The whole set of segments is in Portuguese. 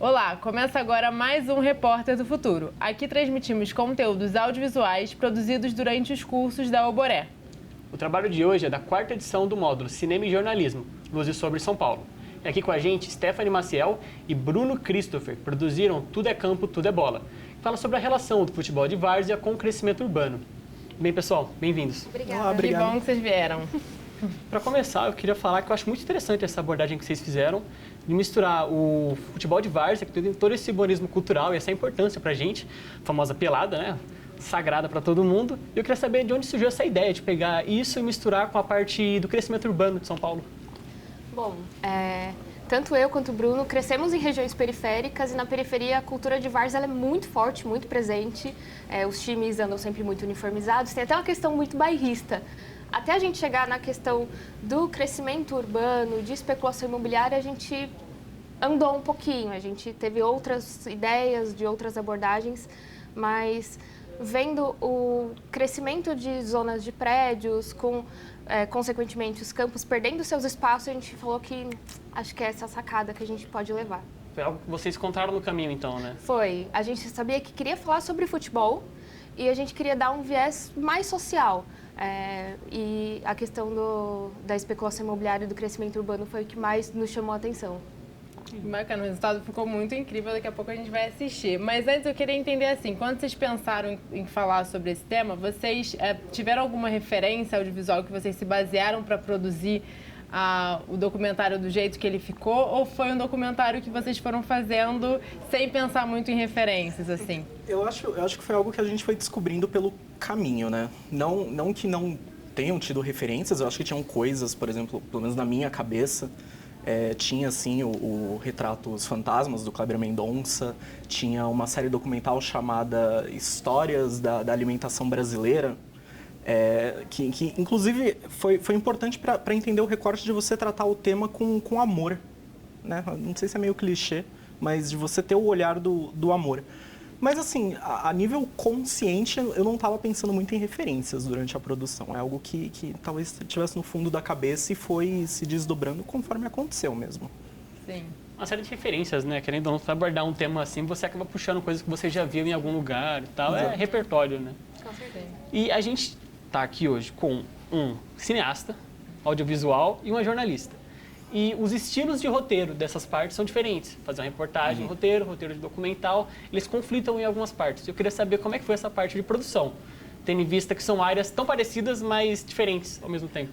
Olá, começa agora mais um Repórter do Futuro. Aqui transmitimos conteúdos audiovisuais produzidos durante os cursos da Oboré. O trabalho de hoje é da 4ª edição do módulo Cinema e Jornalismo, Luzes sobre São Paulo. E aqui com a gente, Stephanie Maciel e Bruno Christopher, produziram Tudo é Campo, Tudo é Bola, que fala sobre a relação do futebol de várzea com o crescimento urbano. Bem, pessoal, bem-vindos. Obrigada. Olá, obrigado. Que bom que vocês vieram. Para começar, eu queria falar que eu acho muito interessante essa abordagem que vocês fizeram, de misturar o futebol de várzea, que tem todo esse simbolismo cultural e essa importância para a gente, a famosa pelada, né? Sagrada para todo mundo. E eu queria saber de onde surgiu essa ideia de pegar isso e misturar com a parte do crescimento urbano de São Paulo. Bom, tanto eu quanto o Bruno crescemos em regiões periféricas e na periferia a cultura de várzea ela é muito forte, muito presente. Os times andam sempre muito uniformizados, tem até uma questão muito bairrista. Até a gente chegar na questão do crescimento urbano, de especulação imobiliária, a gente andou um pouquinho, a gente teve outras ideias de outras abordagens, mas vendo o crescimento de zonas de prédios, consequentemente os campos perdendo seus espaços, a gente falou que acho que é essa sacada que a gente pode levar. Foi algo que vocês encontraram no caminho, então, né? Foi. A gente sabia que queria falar sobre futebol e a gente queria dar um viés mais social. E a questão da especulação imobiliária e do crescimento urbano foi o que mais nos chamou a atenção. Bacana, o resultado ficou muito incrível, daqui a pouco a gente vai assistir. Mas antes eu queria entender assim, quando vocês pensaram em falar sobre esse tema, vocês tiveram alguma referência audiovisual que vocês se basearam para produzir o documentário do jeito que ele ficou, ou foi um documentário que vocês foram fazendo sem pensar muito em referências, assim? Eu acho que foi algo que a gente foi descobrindo pelo caminho, né? Não que não tenham tido referências, eu acho que tinham coisas, por exemplo, pelo menos na minha cabeça, tinha, assim, o Retrato Os Fantasmas, do Kleber Mendonça, tinha uma série documental chamada Histórias da Alimentação Brasileira, que inclusive foi importante para entender o recorte de você tratar o tema com amor, né? Não sei se é meio clichê, mas de você ter o olhar do amor. Mas assim, a nível consciente, eu não estava pensando muito em referências durante a produção. É algo que talvez estivesse no fundo da cabeça e foi se desdobrando conforme aconteceu mesmo. Sim. Uma série de referências, né? Querendo ou não, para abordar um tema assim, você acaba puxando coisas que você já viu em algum lugar e tal. Exato. É repertório, né? Com certeza. E a gente está aqui hoje com um cineasta, audiovisual e uma jornalista. E os estilos de roteiro dessas partes são diferentes. Fazer uma reportagem, roteiro de documental, eles conflitam em algumas partes. Eu queria saber como é que foi essa parte de produção, tendo em vista que são áreas tão parecidas, mas diferentes ao mesmo tempo.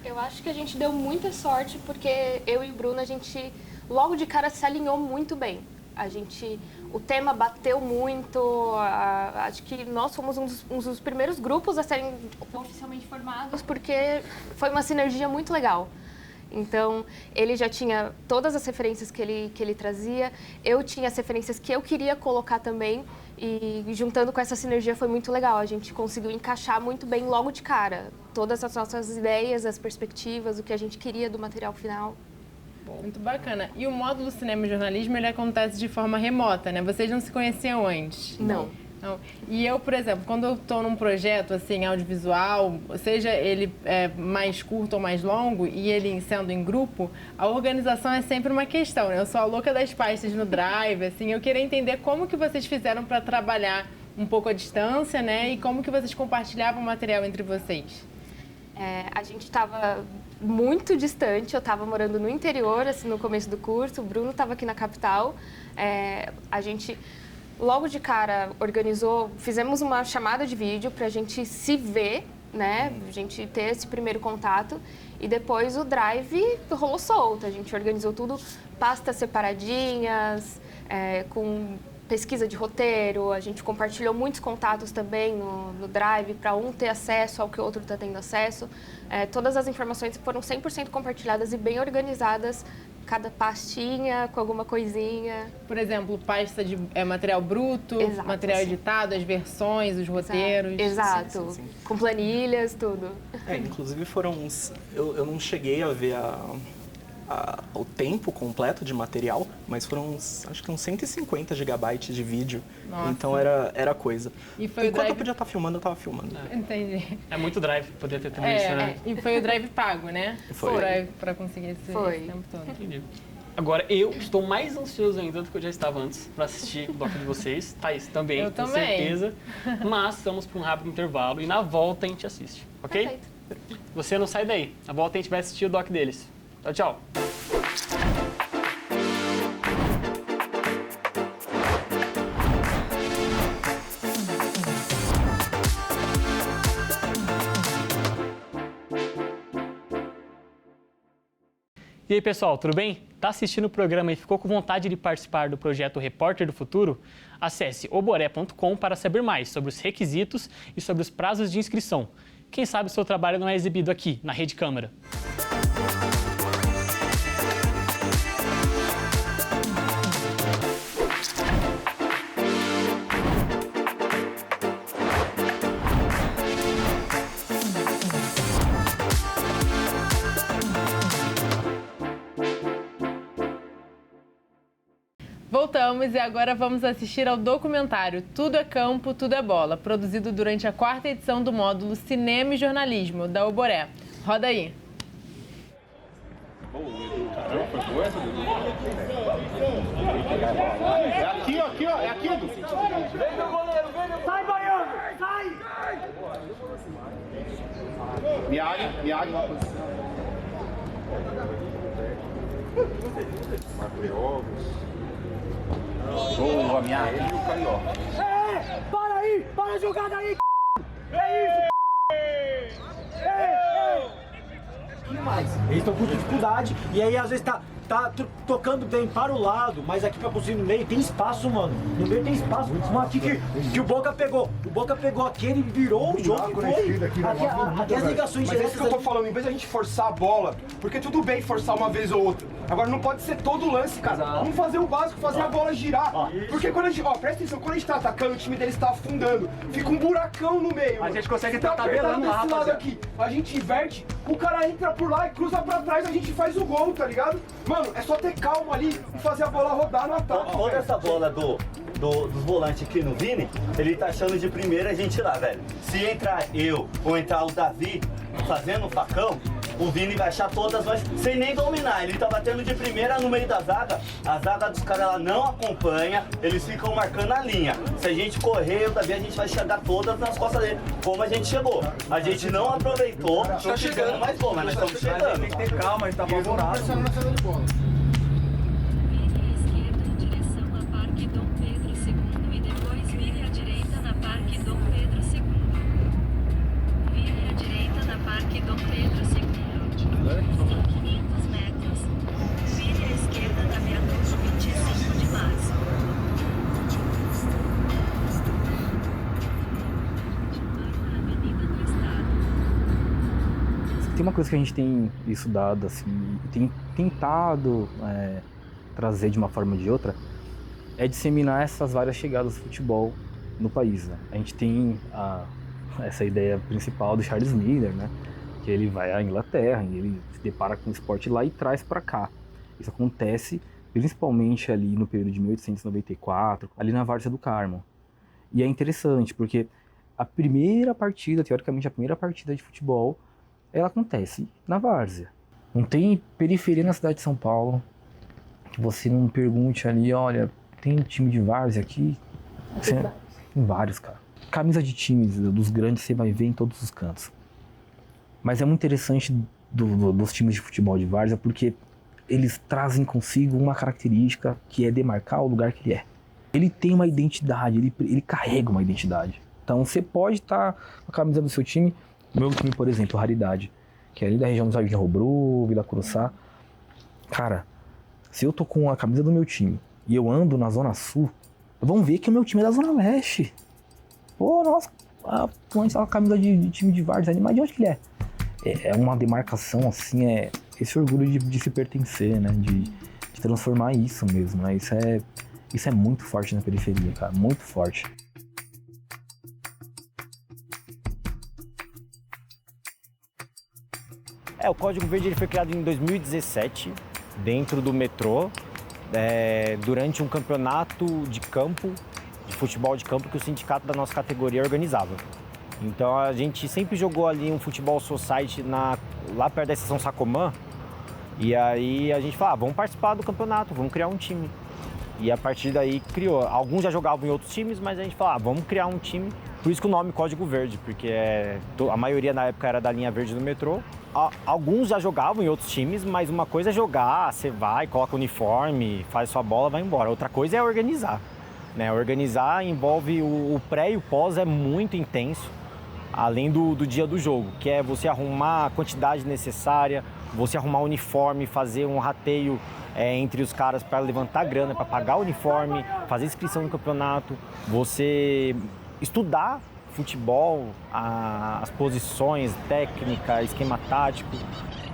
Eu acho que a gente deu muita sorte porque eu e o Bruno, a gente logo de cara se alinhou muito bem. O tema bateu muito, acho que nós fomos um dos primeiros grupos a serem oficialmente formados porque foi uma sinergia muito legal. Então, ele já tinha todas as referências que ele trazia, eu tinha as referências que eu queria colocar também e juntando com essa sinergia foi muito legal. A gente conseguiu encaixar muito bem logo de cara todas as nossas ideias, as perspectivas, o que a gente queria do material final. Muito bacana. E o módulo Cinema e Jornalismo, ele acontece de forma remota, né? Vocês não se conheciam antes? Não. E eu, por exemplo, quando eu estou num projeto assim, audiovisual, seja ele mais curto ou mais longo, e ele sendo em grupo, a organização é sempre uma questão, né? Eu sou a louca das pastas no Drive, assim, eu queria entender como que vocês fizeram para trabalhar um pouco à distância, né? E como que vocês compartilhavam o material entre vocês? A gente estava muito distante, eu estava morando no interior, assim, no começo do curso, o Bruno estava aqui na capital, a gente... Logo de cara, fizemos uma chamada de vídeo para a gente se ver, né? A gente ter esse primeiro contato. E depois o Drive rolou solto. A gente organizou tudo, pastas separadinhas, com pesquisa de roteiro. A gente compartilhou muitos contatos também no Drive para um ter acesso ao que o outro está tendo acesso. Todas as informações foram 100% compartilhadas e bem organizadas. Cada pastinha com alguma coisinha. Por exemplo, pasta de material bruto, Exato, material sim. editado, as versões, os roteiros. Exato. Sim. Com planilhas, tudo. Inclusive foram uns... Eu não cheguei a ver o tempo completo de material, mas foram acho que uns 150 gigabytes de vídeo. Nossa. Então era coisa. E foi Enquanto eu Drive... podia estar filmando, eu estava filmando. Entendi. É muito drive poder ter também isso, né? E foi o Drive pago, né? Foi. Pra conseguir esse Foi. tempo todo. Entendi. Agora, eu estou mais ansioso ainda do que eu já estava antes para assistir o doc de vocês. Thaís também, Eu com também. certeza. Mas estamos para um rápido intervalo e na volta a gente assiste, ok? Perfeito. Você não sai daí. Na volta a gente vai assistir o doc deles. Tchau, tchau. E aí, pessoal, tudo bem? Tá assistindo o programa e ficou com vontade de participar do projeto Repórter do Futuro? Acesse oboré.com para saber mais sobre os requisitos e sobre os prazos de inscrição. Quem sabe o seu trabalho não é exibido aqui, na Rede Câmara. Voltamos e agora vamos assistir ao documentário Tudo é Campo, Tudo é Bola, produzido durante a 4ª edição do módulo Cinema e Jornalismo, da Oboré. Roda aí. É aqui, ó, é aqui, Edu. Vem, meu goleiro, vem, meu... Sai, Baiano, sai! Miyagi, uma posição. Marco Jogos. Boa, Miyagi e o Carioca. Para aí! Para a jogada aí, É isso! Que mais? Eles estão com dificuldade e aí às vezes tá tocando bem para o lado, mas aqui pra conseguir no meio tem espaço, mano. No meio tem espaço. Mas aqui que o Boca pegou. O Boca pegou aqui, ele virou o jogo e foi. Aqui as ligações Mas é diretas. isso que eu tô falando, em vez de a gente forçar a bola, porque tudo bem forçar uma vez ou outra. Agora não pode ser todo lance, cara. Vamos fazer o básico, fazer a bola girar. Porque quando a gente, presta atenção, quando a gente tá atacando, o time deles tá afundando. Fica um buracão no meio. A gente consegue tá estar tabelando lá, desse lado aqui. A gente inverte, o cara entra por lá e cruza pra trás, a gente faz o gol, tá ligado? Mano, é só ter calma ali e fazer a bola rodar no ataque. Olha essa bola dos volantes aqui no Vini, ele tá achando de primeira a gente lá, velho. Se entrar eu ou entrar o Davi fazendo o facão, o Vini vai achar todas nós sem nem dominar. Ele tá batendo de primeira no meio da zaga, a zaga dos caras ela não acompanha, eles ficam marcando a linha. Se a gente correr, o Davi a gente vai chegar todas nas costas dele, como a gente chegou. A gente não aproveitou, tá chegando mais bom, mas nós estamos chegando. Tem que ter calma, a gente tá apavorado. Tem uma coisa que a gente tem estudado, assim, e tem tentado trazer de uma forma ou de outra, é disseminar essas várias chegadas do futebol no país, né? A gente tem essa ideia principal do Charles Miller, né? Que ele vai à Inglaterra e ele se depara com o esporte lá e traz para cá. Isso acontece principalmente ali no período de 1894, ali na Várzea do Carmo. E é interessante porque a primeira partida, teoricamente a primeira partida de futebol, ela acontece na Várzea. Não tem periferia na cidade de São Paulo que você não pergunte ali, olha, tem time de Várzea aqui? Tem vários, cara. Camisa de times dos grandes você vai ver em todos os cantos. Mas é muito interessante dos times de futebol de Várzea porque eles trazem consigo uma característica que é demarcar o lugar que ele é. Ele tem uma identidade, ele carrega uma identidade. Então você pode estar com a camisa do seu time. Meu time, por exemplo, Raridade, que é ali da região do Jardim Robru, Vila Curuçá. Cara, se eu tô com a camisa do meu time e eu ando na Zona Sul, vão ver que o meu time é da Zona Leste. Pô, nossa, a camisa de time de Várzea, mas de onde que ele é? É uma demarcação, assim, esse orgulho de se pertencer, né? De transformar isso mesmo, né? Isso é muito forte na periferia, cara, muito forte. O Código Verde ele foi criado em 2017, dentro do metrô, durante um campeonato de campo, de futebol de campo, que o sindicato da nossa categoria organizava. Então a gente sempre jogou ali um futebol society lá perto da estação Sacomã, E aí a gente falou, vamos participar do campeonato, vamos criar um time. E a partir daí criou. Alguns já jogavam em outros times, mas a gente falou, vamos criar um time. Por isso que o nome Código Verde, porque a maioria na época era da linha verde do metrô. Alguns já jogavam em outros times, mas uma coisa é jogar, você vai, coloca o uniforme, faz sua bola, vai embora. Outra coisa é organizar. Né? Organizar envolve o pré e o pós, é muito intenso, além do dia do jogo, que é você arrumar a quantidade necessária, você arrumar o uniforme, fazer um rateio entre os caras para levantar grana, para pagar o uniforme, fazer inscrição no campeonato, você estudar futebol, as posições, técnica, esquema tático.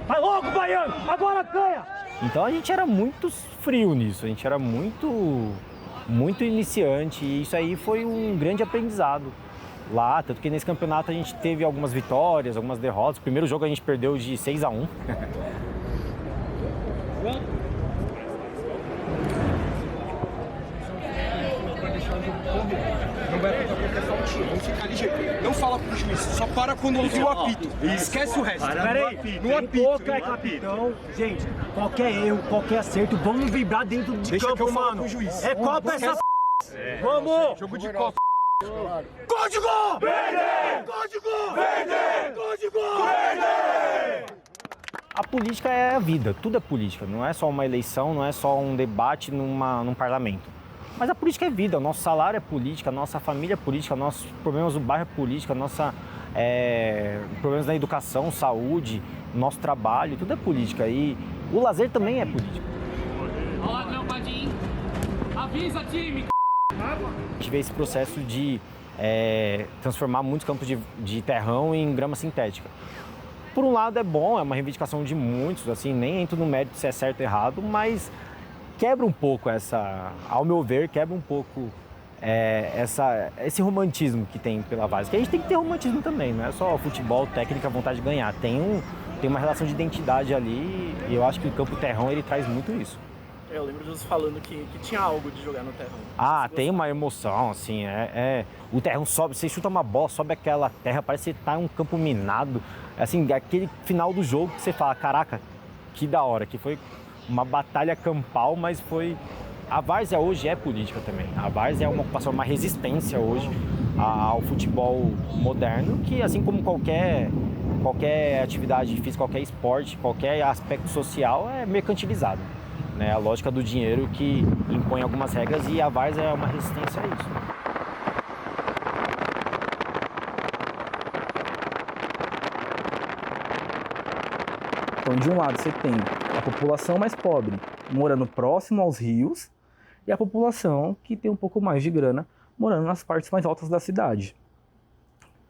Vai logo, Baiano! Agora ganha! Então a gente era muito frio nisso, a gente era muito iniciante e isso aí foi um grande aprendizado lá, tanto que nesse campeonato a gente teve algumas vitórias, algumas derrotas. O primeiro jogo a gente perdeu de 6-1. Não vai acontecer só um tiro, vamos ficar ligeiro. Não fala pro juiz, só para quando ouvir o apito. Esquece o resto. Peraí, no apito. Boca é capitão. Gente, qualquer erro, qualquer acerto, vamos vibrar dentro de campo, mano. É Copa essa p***. Vamos! Jogo de Copa. Código Verde! Código Verde! Código Verde! A política é a vida, tudo é política, não é só uma eleição, não é só um debate num parlamento. Mas a política é vida, o nosso salário é política, a nossa família é política, nossos problemas do bairro é política, problemas na educação, saúde, nosso trabalho, tudo é política. E o lazer também é política. Olha, meu padinho, avisa, time! A gente vê esse processo de transformar muitos campos de terrão em grama sintética. Por um lado é bom, é uma reivindicação de muitos, assim, nem entro no mérito se é certo ou errado, mas quebra um pouco ao meu ver, quebra um pouco esse romantismo que tem pela Várzea. Que a gente tem que ter romantismo também, não é só futebol, técnica, vontade de ganhar. Tem uma relação de identidade ali e eu acho que o campo terrão ele traz muito isso. Eu lembro de você falando que tinha algo de jogar no terrão. Tem uma emoção, assim, o terrão sobe, você chuta uma bola, sobe aquela terra, parece que você tá em um campo minado. Assim, aquele final do jogo que você fala, caraca, que da hora, que foi uma batalha campal, mas foi... A Várzea hoje é política também. A Várzea é uma ocupação, uma resistência hoje ao futebol moderno, que assim como qualquer atividade física, qualquer esporte, qualquer aspecto social é mercantilizado. Né? A lógica do dinheiro que impõe algumas regras e a Várzea é uma resistência a isso. Então, de um lado, você tem a população mais pobre morando próximo aos rios e a população que tem um pouco mais de grana morando nas partes mais altas da cidade.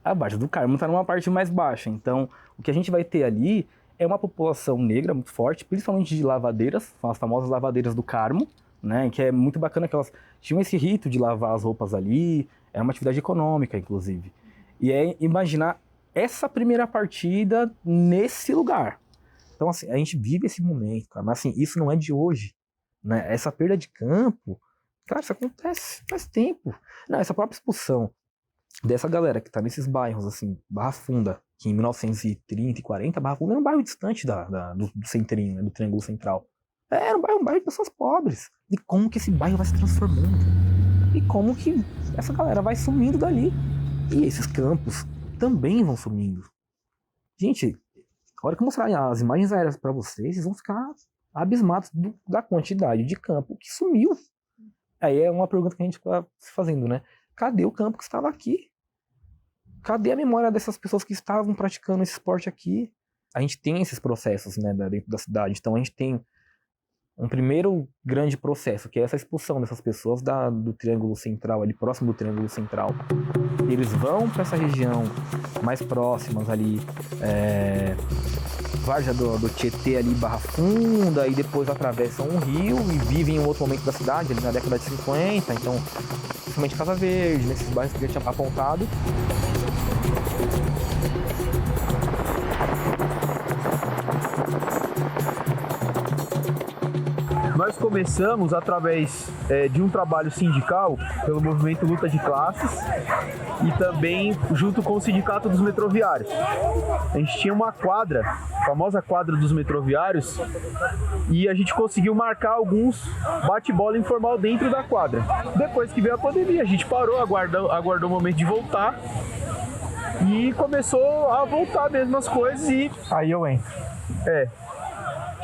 A Várzea do Carmo está numa parte mais baixa, então o que a gente vai ter ali é uma população negra muito forte, principalmente de lavadeiras, são as famosas lavadeiras do Carmo, né, que é muito bacana que elas tinham esse rito de lavar as roupas ali, era uma atividade econômica, inclusive. E é imaginar essa primeira partida nesse lugar. Então, assim, a gente vive esse momento, cara, mas assim, isso não é de hoje, né? Essa perda de campo, cara, isso acontece faz tempo. Não, essa própria expulsão dessa galera que tá nesses bairros, assim, Barra Funda, que em 1930 e 40, Barra Funda era um bairro distante do centrinho, né, do Triângulo Central. Era um bairro de pessoas pobres. E como que esse bairro vai se transformando? E como que essa galera vai sumindo dali? E esses campos também vão sumindo. Gente, a hora que eu mostrar as imagens aéreas para vocês vão ficar abismados da quantidade de campo que sumiu. Aí é uma pergunta que a gente está se fazendo, né? Cadê o campo que estava aqui? Cadê a memória dessas pessoas que estavam praticando esse esporte aqui? A gente tem esses processos, né, dentro da cidade. Então a gente tem um primeiro grande processo, que é essa expulsão dessas pessoas do Triângulo Central, ali próximo do Triângulo Central. Eles vão para essa região mais próximas ali, Várzea do Tietê ali, Barra Funda, e depois atravessam um rio e vivem em um outro momento da cidade, ali na década de 50, então, principalmente Casa Verde, nesses bairros que eu já tinha apontado. Nós começamos através de um trabalho sindical pelo movimento Luta de Classes e também junto com o Sindicato dos Metroviários. A gente tinha uma quadra, a famosa quadra dos metroviários, e a gente conseguiu marcar alguns bate-bola informal dentro da quadra. Depois que veio a pandemia, a gente parou, aguardou o momento de voltar e começou a voltar mesmo as coisas e aí eu entro.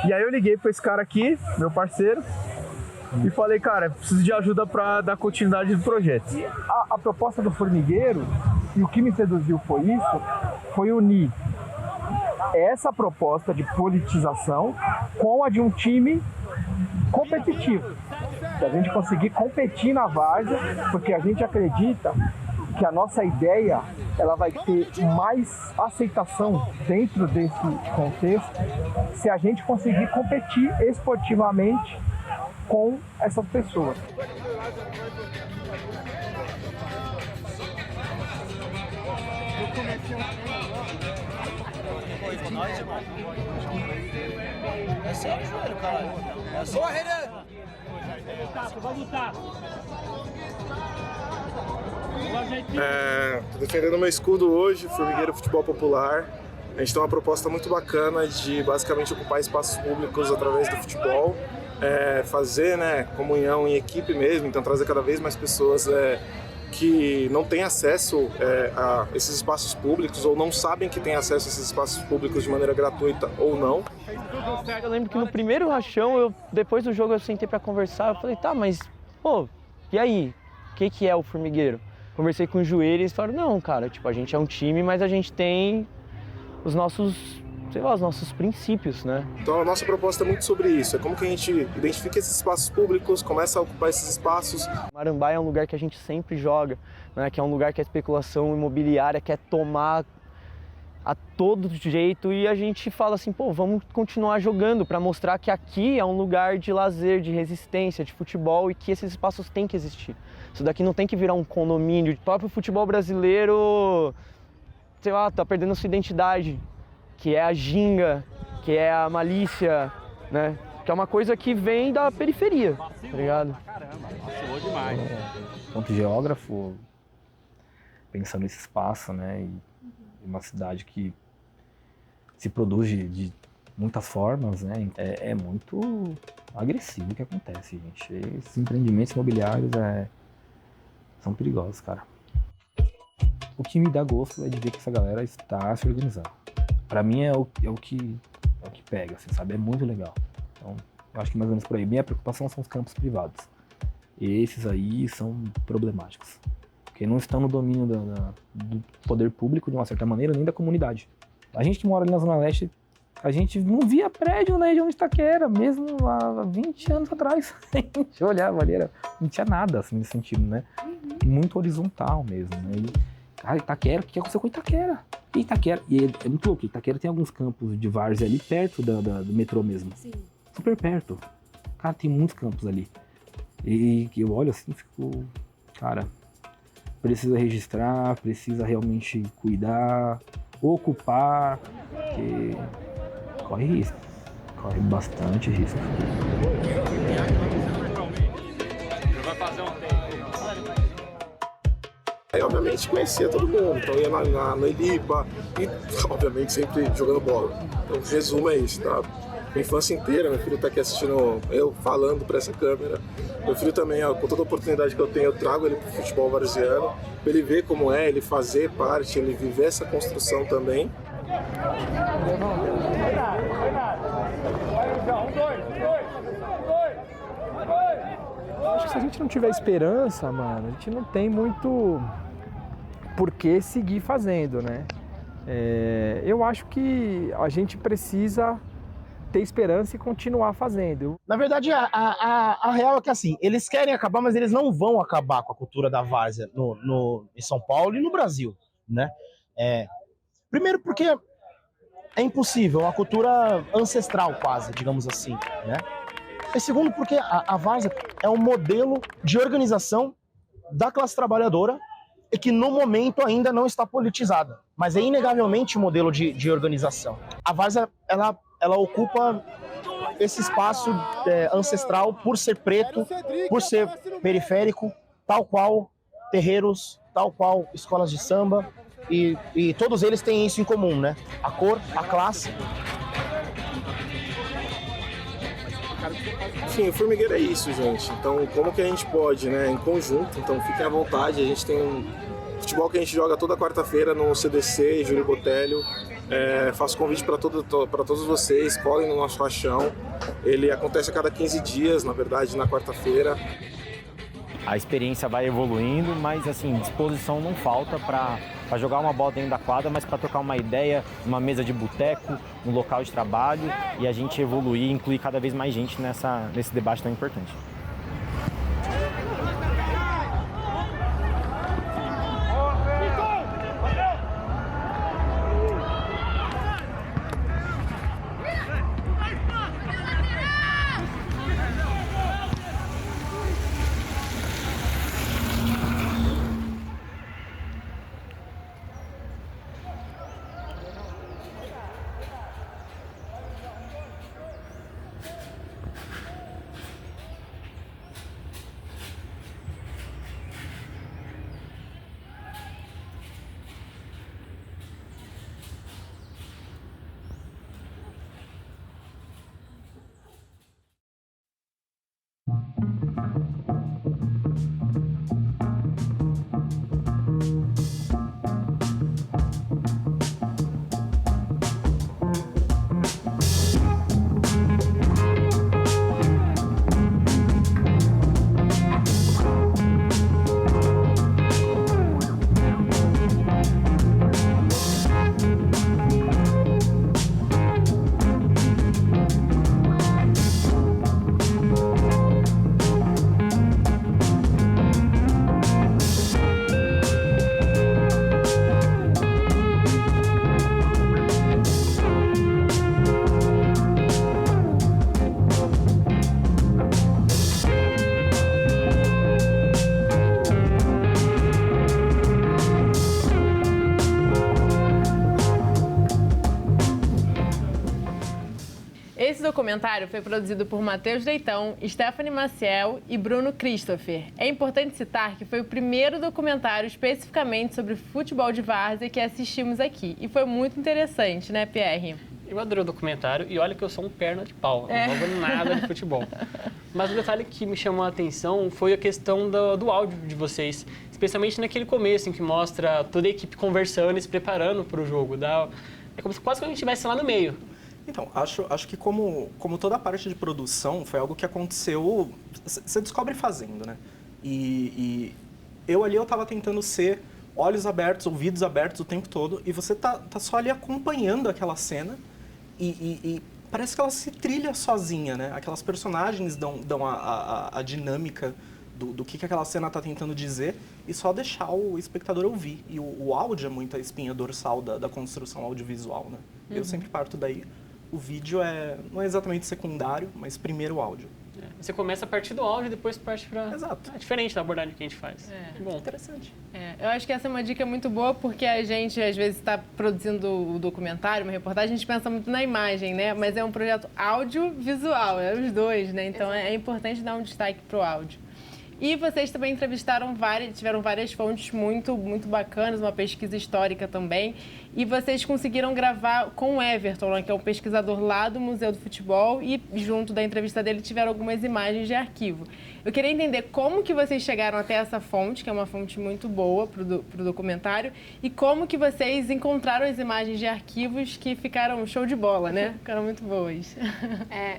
E aí eu liguei para esse cara aqui, meu parceiro, e falei, cara, preciso de ajuda para dar continuidade do projeto. A proposta do Formigueiro, e o que me seduziu foi unir essa proposta de politização com a de um time competitivo. Se a gente conseguir competir na várzea, porque a gente acredita que a nossa ideia ela vai ter mais aceitação dentro desse contexto se a gente conseguir competir esportivamente com essas pessoas. É sério, joelho, caralho. É só Renan. Vai lutar. Tô defendendo meu escudo hoje, Formigueiro Futebol Popular. A gente tem uma proposta muito bacana de basicamente ocupar espaços públicos através do futebol, fazer, né, comunhão em equipe mesmo, então trazer cada vez mais pessoas que não têm acesso a esses espaços públicos ou não sabem que têm acesso a esses espaços públicos de maneira gratuita ou não. Eu lembro que no primeiro rachão, depois do jogo eu sentei para conversar, eu falei, tá, mas, pô, e aí? O que é o Formigueiro? Conversei com o Joelho e eles falaram, não, cara, tipo, a gente é um time, mas a gente tem os nossos, sei lá, os nossos princípios, né? Então a nossa proposta é muito sobre isso, é como que a gente identifica esses espaços públicos, começa a ocupar esses espaços. Marambaia é um lugar que a gente sempre joga, né? Que é um lugar que a especulação imobiliária quer tomar a todo jeito e a gente fala assim, pô, vamos continuar jogando para mostrar que aqui é um lugar de lazer, de resistência, de futebol e que esses espaços têm que existir. Isso daqui não tem que virar um condomínio. O próprio futebol brasileiro, sei lá, tá perdendo sua identidade, que é a ginga, que é a malícia, né? Que é uma coisa que vem da periferia, tá ligado? Vacilou demais. Enquanto geógrafo, pensando nesse espaço, né? E uma cidade que se produz de muitas formas, né? É muito agressivo o que acontece, gente. Esses empreendimentos imobiliários são perigosos, cara. O que me dá gosto é de ver que essa galera está se organizando. Pra mim é o que pega, assim, sabe? É muito legal. Então, eu acho que mais ou menos por aí. Minha preocupação são os campos privados. Esses aí são problemáticos. Porque não estão no domínio do poder público, de uma certa maneira, nem da comunidade. A gente que mora ali na Zona Leste, a gente não via prédio na região de Itaquera, mesmo há 20 anos atrás. A gente olhava ali, não tinha nada assim, nesse sentido, né? Muito horizontal mesmo, né? E, cara, Itaquera, o que aconteceu com Itaquera? E é muito louco, Itaquera tem alguns campos de várzea ali perto do metrô mesmo. Sim. Super perto. Cara, tem muitos campos ali. E eu olho assim e fico, cara, precisa registrar, precisa realmente cuidar, ocupar, porque corre risco, corre bastante risco. Aí, obviamente, conhecia todo mundo, então ia na Elipa e, obviamente, sempre jogando bola. Então, o resumo é isso, tá? Minha infância inteira, meu filho tá aqui assistindo eu falando pra essa câmera. Meu filho também, com toda a oportunidade que eu tenho, eu trago ele pro futebol varziano, pra ele ver como é, ele fazer parte, ele viver essa construção também. Acho que se a gente não tiver esperança, mano, a gente não tem muito por que seguir fazendo, né? Eu acho que a gente precisa ter esperança e continuar fazendo. Na verdade, a real é que assim, eles querem acabar, mas eles não vão acabar com a cultura da várzea em São Paulo e no Brasil, né? Primeiro porque é impossível, é uma cultura ancestral quase, digamos assim, né? E segundo porque a várzea é um modelo de organização da classe trabalhadora e que no momento ainda não está politizada, mas é inegavelmente um modelo de organização. A várzea, ela ela ocupa esse espaço ancestral por ser preto, por ser periférico, tal qual terreiros, tal qual escolas de samba, e todos eles têm isso em comum, né? A cor, a classe. Sim, o Formigueiro é isso, gente. Então, como que a gente pode, né, em conjunto, então fiquem à vontade, a gente tem um futebol que a gente joga toda quarta-feira no CDC, Júlio Botelho. Faço convite para todos vocês, colhem no nosso rachão. Ele acontece a cada 15 dias, na verdade, na quarta-feira. A experiência vai evoluindo, mas assim, disposição não falta para jogar uma bola dentro da quadra, mas para trocar uma ideia, numa mesa de boteco, no local de trabalho, e a gente evoluir, incluir cada vez mais gente nesse debate tão importante. Esse documentário foi produzido por Matheus Leitão, Stephanie Maciel e Bruno Christopher. É importante citar que foi o primeiro documentário especificamente sobre futebol de várzea que assistimos aqui. E foi muito interessante, né, Pierre? Eu adorei o documentário e olha que eu sou um perna de pau, não jogo nada de futebol. Mas o detalhe que me chamou a atenção foi a questão do áudio de vocês, especialmente naquele começo em que mostra toda a equipe conversando e se preparando para o jogo. É como se quase que a gente estivesse lá no meio. Então, acho que como toda a parte de produção, foi algo que aconteceu, você descobre fazendo, né? E eu tava tentando ser olhos abertos, ouvidos abertos o tempo todo, e você tá só ali acompanhando aquela cena e parece que ela se trilha sozinha, né? Aquelas personagens dão a dinâmica do que aquela cena tá tentando dizer e só deixar o espectador ouvir. E o áudio é muito a espinha dorsal da construção audiovisual, né? Uhum. Eu sempre parto daí. O vídeo não é exatamente secundário, mas primeiro o áudio. Você começa a partir do áudio e depois parte para... Exato. É diferente da abordagem que a gente faz. Bom. Interessante. Eu acho que essa é uma dica muito boa, porque a gente, às vezes, está produzindo o documentário, uma reportagem, a gente pensa muito na imagem, né? Mas é um projeto audiovisual, os dois, né? Então, é importante dar um destaque para o áudio. E vocês também entrevistaram tiveram várias fontes muito, muito bacanas, uma pesquisa histórica também. E vocês conseguiram gravar com o Everton, né, que é um pesquisador lá do Museu do Futebol, e junto da entrevista dele tiveram algumas imagens de arquivo. Eu queria entender como que vocês chegaram até essa fonte, que é uma fonte muito boa para o documentário, e como que vocês encontraram as imagens de arquivos que ficaram show de bola, né? Ficaram muito boas.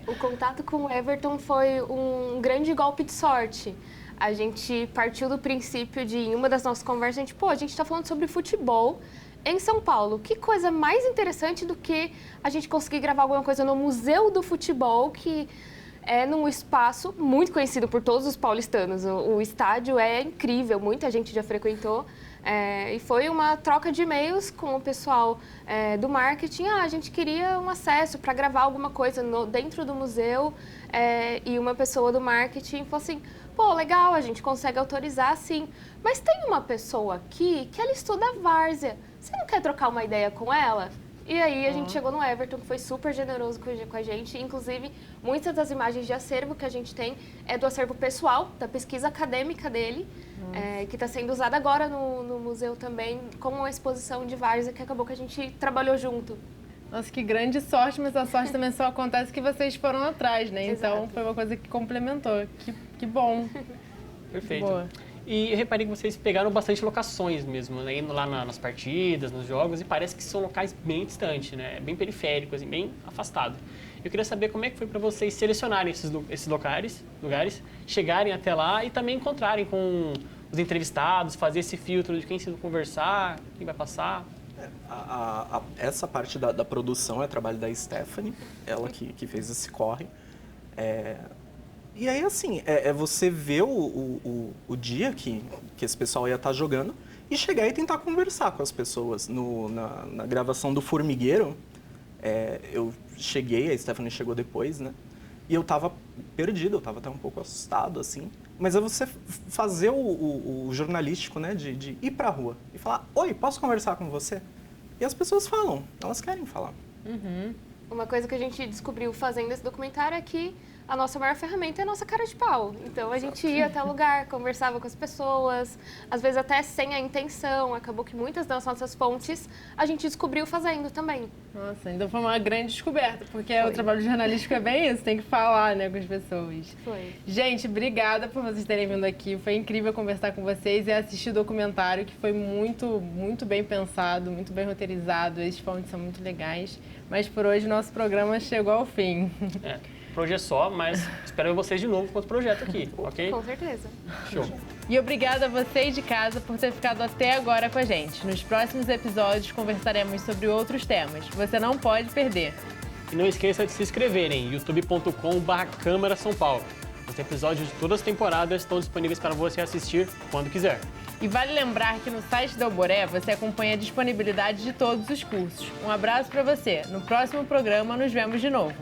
O contato com o Everton foi um grande golpe de sorte. A gente partiu do princípio de, em uma das nossas conversas, a gente está falando sobre futebol em São Paulo. Que coisa mais interessante do que a gente conseguir gravar alguma coisa no Museu do Futebol, que é num espaço muito conhecido por todos os paulistanos. O estádio é incrível, muita gente já frequentou. E foi uma troca de e-mails com o pessoal do marketing. A gente queria um acesso para gravar alguma coisa dentro do museu. E uma pessoa do marketing falou assim, pô, legal, a gente consegue autorizar sim. Mas tem uma pessoa aqui que ela estuda várzea. Você não quer trocar uma ideia com ela? E aí a gente chegou no Everton, que foi super generoso com a gente. Inclusive, muitas das imagens de acervo que a gente tem é do acervo pessoal, da pesquisa acadêmica dele, que está sendo usada agora no museu também, como uma exposição de várzea que acabou que a gente trabalhou junto. Nossa, que grande sorte, mas a sorte também só acontece que vocês foram atrás, né? Exato. Então foi uma coisa que complementou. Que bom. Perfeito. Boa. E eu reparei que vocês pegaram bastante locações mesmo, né? Indo lá nas partidas, nos jogos, e parece que são locais bem distantes, né? Bem periféricos, assim, bem afastados. Eu queria saber como é que foi para vocês selecionarem esses lugares, chegarem até lá e também encontrarem com os entrevistados, fazer esse filtro de quem se conversar, quem vai passar. Essa parte da produção é trabalho da Stephanie, ela que fez esse corre. E aí, assim, você ver o dia que esse pessoal ia estar jogando e chegar e tentar conversar com as pessoas. Na gravação do Formigueiro, eu cheguei, a Stephanie chegou depois, né? E eu tava perdido, eu tava até um pouco assustado, assim. Mas é você fazer o jornalístico, né? De ir pra rua e falar, oi, posso conversar com você? E as pessoas falam, elas querem falar. Uma coisa que a gente descobriu fazendo esse documentário é que a nossa maior ferramenta é a nossa cara de pau. Então a gente ia até o lugar, conversava com as pessoas, às vezes até sem a intenção. Acabou que muitas das nossas fontes a gente descobriu fazendo também. Nossa, então foi uma grande descoberta, porque o trabalho jornalístico é bem isso, tem que falar, né, com as pessoas. Foi. Gente, obrigada por vocês terem vindo aqui. Foi incrível conversar com vocês e assistir o documentário, que foi muito, muito bem pensado, muito bem roteirizado. Esses fontes são muito legais. Mas por hoje o nosso programa chegou ao fim. Por hoje é só, mas espero vocês de novo com outro projeto aqui, ok? Com certeza. Show. E obrigada a vocês de casa por ter ficado até agora com a gente. Nos próximos episódios conversaremos sobre outros temas. Você não pode perder. E não esqueça de se inscrever em youtube.com/Câmara São Paulo. Os episódios de todas as temporadas estão disponíveis para você assistir quando quiser. E vale lembrar que no site da Alboré você acompanha a disponibilidade de todos os cursos. Um abraço para você. No próximo programa nos vemos de novo.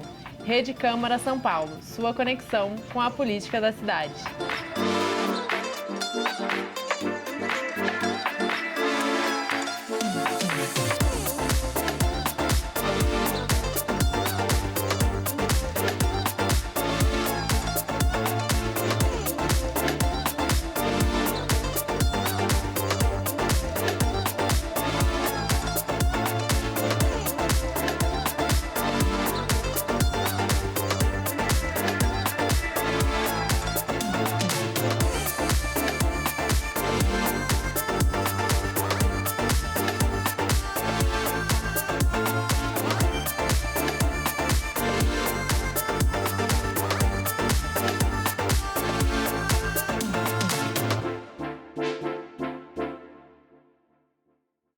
Rede Câmara São Paulo, sua conexão com a política da cidade.